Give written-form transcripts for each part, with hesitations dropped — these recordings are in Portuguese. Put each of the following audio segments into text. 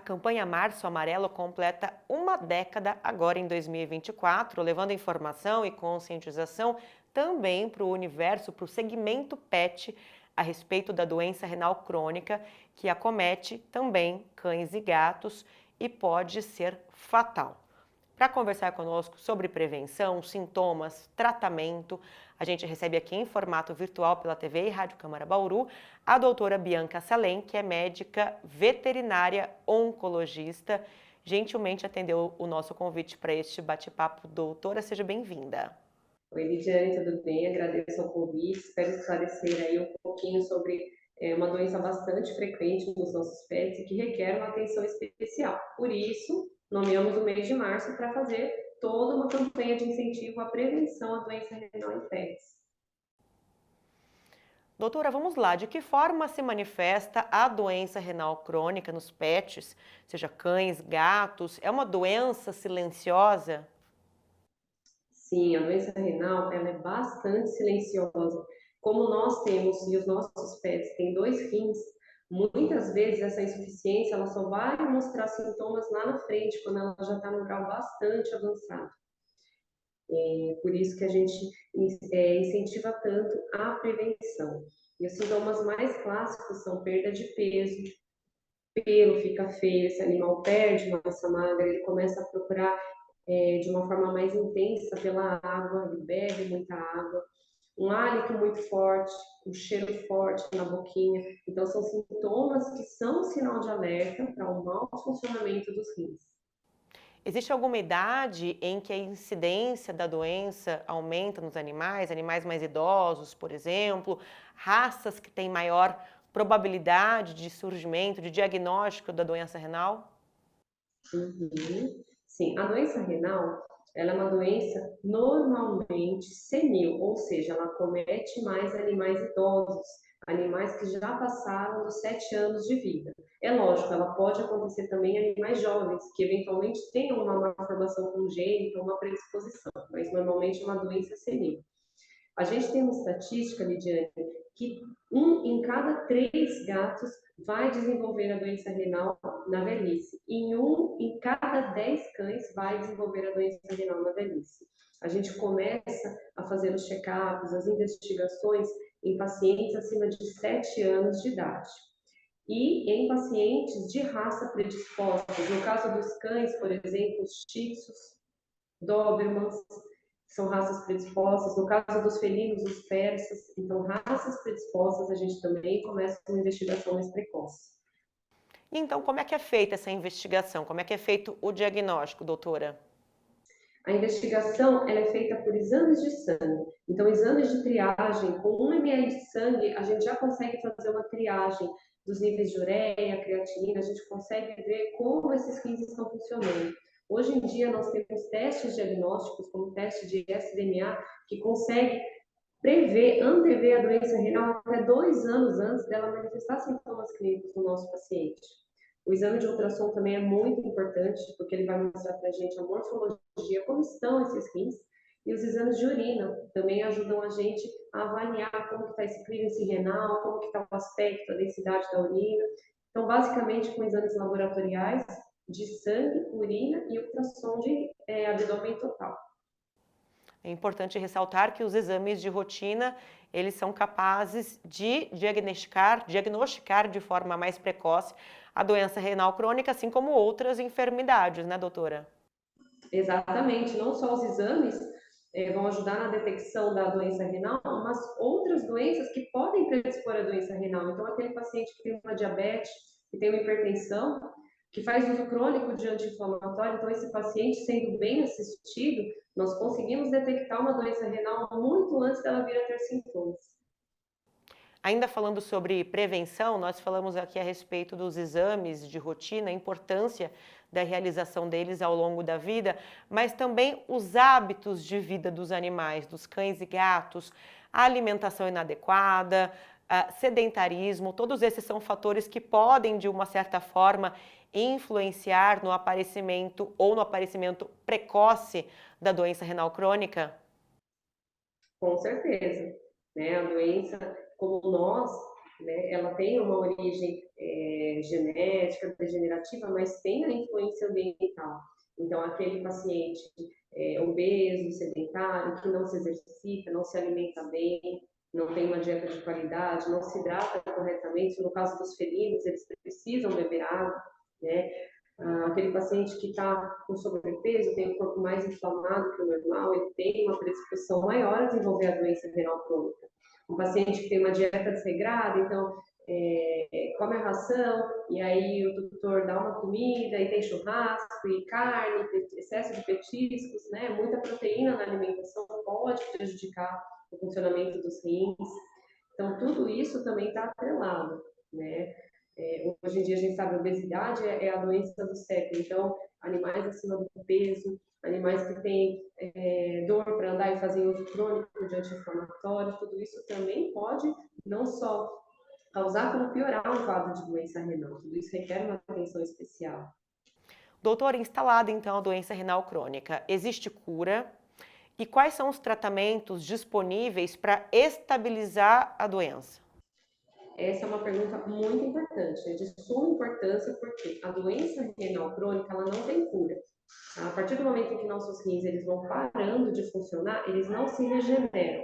campanha Março Amarelo completa uma década agora em 2024, levando informação e conscientização também para o universo, para o segmento PET, a respeito da doença renal crônica, que acomete também cães e gatos e pode ser fatal. Para conversar conosco sobre prevenção, sintomas, tratamento, a gente recebe aqui em formato virtual pela TV e Rádio Câmara Bauru a doutora Bianca Salem, que é médica veterinária oncologista. Gentilmente atendeu o nosso convite para este bate-papo. Doutora, seja bem-vinda. Oi, Lidiane, tudo bem? Agradeço o convite. Espero esclarecer aí um pouquinho sobre uma doença bastante frequente nos nossos pets e que requer uma atenção especial. Por isso, nomeamos o mês de março para fazer toda uma campanha de incentivo à prevenção à doença renal em pets. Doutora, vamos lá. De que forma se manifesta a doença renal crônica nos pets, seja cães, gatos? É uma doença silenciosa? Sim, a doença renal ela é bastante silenciosa. Como nós temos e os nossos pets têm dois rins, muitas vezes essa insuficiência ela só vai mostrar sintomas lá na frente, quando ela já está num grau bastante avançado. Por isso que a gente incentiva tanto a prevenção. E os sintomas mais clássicos são perda de peso, pelo fica feio, esse animal perde massa magra, ele começa a procurar de uma forma mais intensa pela água, ele bebe muita água, um hálito muito forte, um cheiro forte na boquinha. Então, são sintomas que são sinal de alerta para o mau funcionamento dos rins. Existe alguma idade em que a incidência da doença aumenta nos animais? Animais mais idosos, por exemplo, raças que têm maior probabilidade de surgimento, de diagnóstico da doença renal? Uhum. Sim, a doença renal, ela é uma doença normalmente senil, ou seja, ela comete mais animais idosos, animais que já passaram dos 7 anos de vida. É lógico, ela pode acontecer também em animais jovens, que eventualmente tenham uma malformação congênita, uma predisposição, mas normalmente é uma doença senil. A gente tem uma estatística, Lidiane, que 1 em cada 3 gatos vai desenvolver a doença renal na velhice. E 1 em cada 10 cães vai desenvolver a doença renal na velhice. A gente começa a fazer os check-ups, as investigações em pacientes acima de 7 anos de idade. E em pacientes de raça predispostos, no caso dos cães, por exemplo, os Shih Tzus, Dobermans, são raças predispostas. No caso dos felinos, os persas. Então, raças predispostas, a gente também começa com uma investigação mais precoce. E então, como é que é feita essa investigação? Como é que é feito o diagnóstico, doutora? A investigação ela é feita por exames de sangue. Então, exames de triagem, com 1 ml de sangue, a gente já consegue fazer uma triagem dos níveis de ureia, creatinina, a gente consegue ver como esses rins estão funcionando. Hoje em dia, nós temos testes diagnósticos, como o teste de SDMA, que consegue prever, antever a doença renal até 2 anos antes dela manifestar sintomas clínicos no nosso paciente. O exame de ultrassom também é muito importante, porque ele vai mostrar para a gente a morfologia, como estão esses rins, e os exames de urina também ajudam a gente a avaliar como está esse clearance renal, como que está o aspecto, a densidade da urina. Então, basicamente, com exames laboratoriais de sangue, urina e ultrassom de abdômen total. É importante ressaltar que os exames de rotina, eles são capazes de diagnosticar de forma mais precoce a doença renal crônica, assim como outras enfermidades, né, doutora? Exatamente, não só os exames vão ajudar na detecção da doença renal, mas outras doenças que podem predispor à doença renal. Então, aquele paciente que tem uma diabetes, que tem uma hipertensão, que faz uso crônico de anti-inflamatório, então esse paciente sendo bem assistido, nós conseguimos detectar uma doença renal muito antes dela vir a ter sintomas. Ainda falando sobre prevenção, nós falamos aqui a respeito dos exames de rotina, a importância da realização deles ao longo da vida, mas também os hábitos de vida dos animais, dos cães e gatos, a alimentação inadequada, sedentarismo, todos esses são fatores que podem, de uma certa forma, influenciar no aparecimento ou no aparecimento precoce da doença renal crônica. Com certeza, né? A doença, como nós né? Ela tem uma origem genética, degenerativa, mas tem a influência ambiental. Então, aquele paciente obeso, sedentário, que não se exercita, não se alimenta bem, não tem uma dieta de qualidade, não se hidrata corretamente. No caso dos felinos, eles precisam beber água, né? Aquele paciente que está com sobrepeso, tem o corpo mais inflamado que o normal, ele tem uma predisposição maior a desenvolver a doença renal crônica. Um paciente que tem uma dieta desregrada, então come a ração, e aí o tutor dá uma comida, e tem churrasco, e carne, excesso de petiscos, né? Muita proteína na alimentação pode prejudicar o funcionamento dos rins. Então, tudo isso também está atrelado, né? Hoje em dia a gente sabe que a obesidade é a doença do século, então animais acima do peso, animais que têm dor para andar e fazem uso crônico de anti-inflamatórios, tudo isso também pode não só causar, como piorar um quadro de doença renal. Tudo isso requer uma atenção especial. Doutora, instalada então a doença renal crônica, existe cura? E quais são os tratamentos disponíveis para estabilizar a doença? Essa é uma pergunta muito importante, é de suma importância, porque a doença renal crônica ela não tem cura. A partir do momento em que nossos rins eles vão parando de funcionar, eles não se regeneram.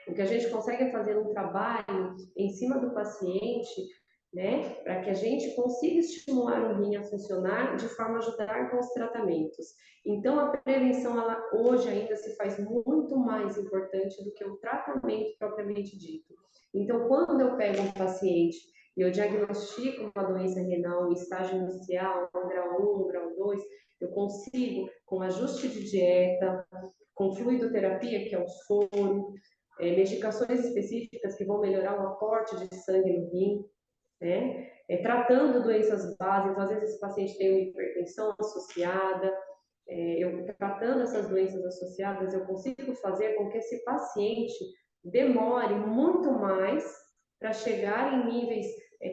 O que a gente consegue fazer um trabalho em cima do paciente, né, para que a gente consiga estimular o rim a funcionar de forma a ajudar com os tratamentos. Então, a prevenção, ela hoje ainda se faz muito mais importante do que o tratamento propriamente dito. Então, quando eu pego um paciente e eu diagnostico uma doença renal em estágio inicial, grau 1, grau 2, eu consigo, com ajuste de dieta, com fluidoterapia, que é o soro, medicações específicas que vão melhorar o aporte de sangue no rim, né? Tratando doenças básicas, às vezes esse paciente tem uma hipertensão associada, eu tratando essas doenças associadas, eu consigo fazer com que esse paciente demore muito mais para chegar em níveis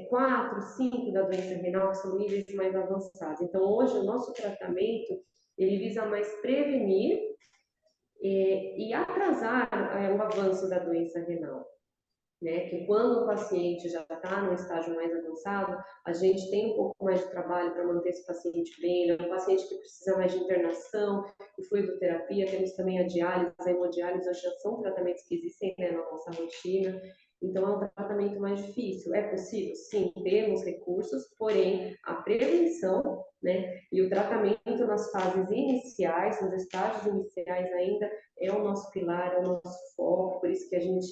4, 5 da doença renal, que são níveis mais avançados. Então, hoje, o nosso tratamento, ele visa mais prevenir e atrasar o avanço da doença renal. Né, que quando o paciente já está no estágio mais avançado, a gente tem um pouco mais de trabalho para manter esse paciente bem, né? Um paciente que precisa mais de internação e fluidoterapia, temos também a diálise, a hemodiálise, já são tratamentos que existem, né, na nossa rotina, então é um tratamento mais difícil. É possível? Sim, temos recursos, porém a prevenção, né, e o tratamento nas fases iniciais, nos estágios iniciais ainda, é o nosso pilar, é o nosso foco, por isso que a gente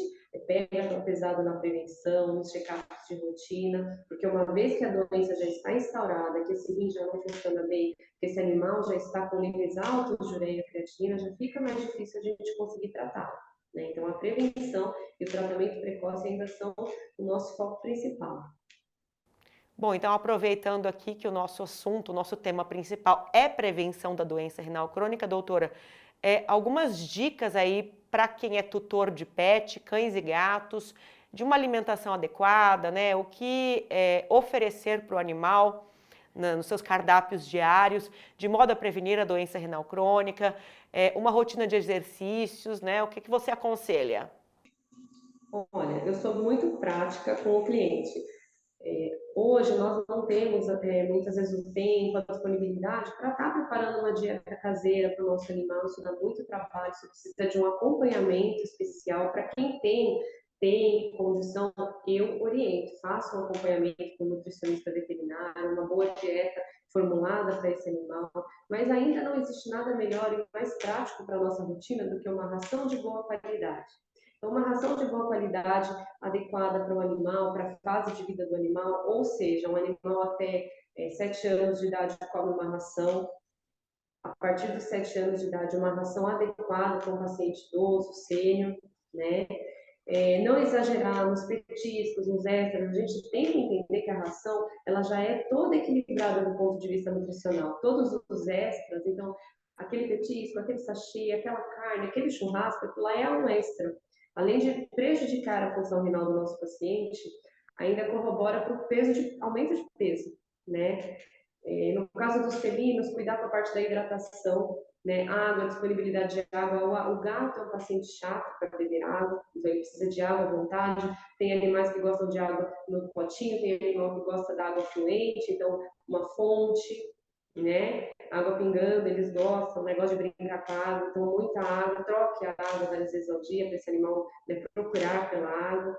pega tão pesado na prevenção, nos check-ups de rotina, porque uma vez que a doença já está instaurada, que esse rim já não funciona bem, que esse animal já está com níveis altos de ureia e creatina, já fica mais difícil a gente conseguir tratar. Né? Então, a prevenção e o tratamento precoce ainda são o nosso foco principal. Bom, então aproveitando aqui que o nosso assunto, o nosso tema principal é prevenção da doença renal crônica, doutora, algumas dicas aí para quem é tutor de pet, cães e gatos, de uma alimentação adequada, né? O que oferecer para o animal nos seus cardápios diários, de modo a prevenir a doença renal crônica, uma rotina de exercícios, né? O que você aconselha? Olha, eu sou muito prática com o cliente. Hoje nós não temos muitas vezes o tempo, a disponibilidade para estar preparando uma dieta caseira para o nosso animal. Isso dá muito trabalho, isso precisa de um acompanhamento especial. Para quem tem condição, eu oriento, faça um acompanhamento com um nutricionista veterinário, uma boa dieta formulada para esse animal, mas ainda não existe nada melhor e mais prático para a nossa rotina do que uma ração de boa qualidade. Então, uma ração de boa qualidade, adequada para o animal, para a fase de vida do animal, ou seja, um animal até 7 anos de idade come uma ração, a partir dos 7 anos de idade, uma ração adequada para um paciente idoso, sênior, né? Não exagerar nos petiscos, nos extras, a gente tem que entender que a ração ela já é toda equilibrada do ponto de vista nutricional, todos os extras, então aquele petisco, aquele sachê, aquela carne, aquele churrasco, aquilo lá é um extra. Além de prejudicar a função renal do nosso paciente, ainda corrobora para o peso aumento de peso, né? No caso dos felinos, cuidar com a parte da hidratação, né? Água, disponibilidade de água. O gato é um paciente chato para beber água, então ele precisa de água à vontade. Tem animais que gostam de água no potinho, tem animal que gosta da água fluente, então uma fonte, né? Água pingando, eles gostam, negócio de brincar com a água, então muita água, troque a água várias vezes ao dia para esse animal, né, procurar pela água.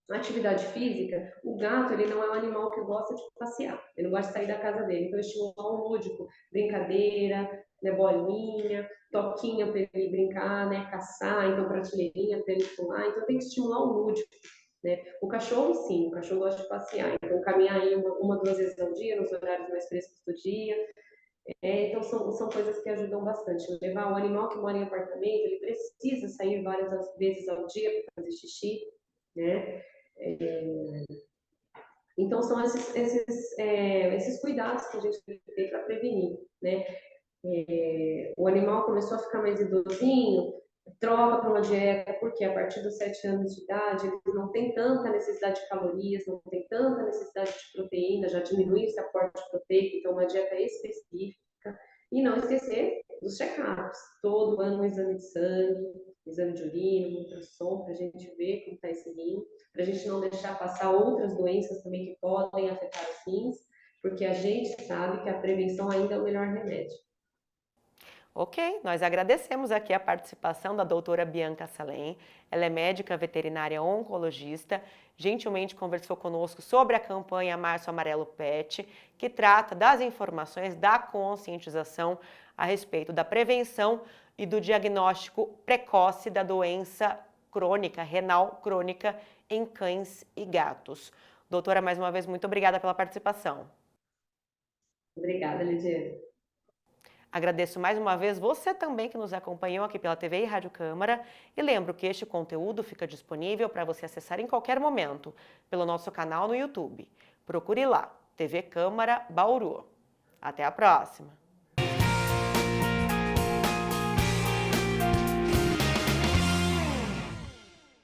Na atividade física, o gato ele não é um animal que gosta de passear, ele não gosta de sair da casa dele, então estimular um lúdico, brincadeira, né, bolinha, toquinha para ele brincar, né, caçar, então prateleirinha para ele pular, então tem que estimular o lúdico. Né? O cachorro, sim, o cachorro gosta de passear, então caminhar aí uma, duas vezes ao dia, nos horários mais frescos do dia, então são coisas que ajudam bastante. Levar o animal que mora em apartamento, ele precisa sair várias vezes ao dia para fazer xixi, né? Então, são esses cuidados que a gente tem que ter para prevenir, né? O animal começou a ficar mais idosinho, troca para uma dieta, porque a partir dos 7 anos de idade, eles não têm tanta necessidade de calorias, não tem tanta necessidade de proteína, já diminui esse aporte proteico, então uma dieta específica. E não esquecer dos check-ups, todo ano um exame de sangue, exame de urina, um ultrassom, para a gente ver como está esse rim, para a gente não deixar passar outras doenças também que podem afetar os rins, porque a gente sabe que a prevenção ainda é o melhor remédio. Ok, nós agradecemos aqui a participação da doutora Bianca Salem. Ela é médica veterinária oncologista, gentilmente conversou conosco sobre a campanha Março Amarelo PET, que trata das informações da conscientização a respeito da prevenção e do diagnóstico precoce da doença crônica, renal crônica em cães e gatos. Doutora, mais uma vez, muito obrigada pela participação. Obrigada, Lidiane. Agradeço mais uma vez você também que nos acompanhou aqui pela TV e Rádio Câmara e lembro que este conteúdo fica disponível para você acessar em qualquer momento pelo nosso canal no YouTube. Procure lá, TV Câmara Bauru. Até a próxima!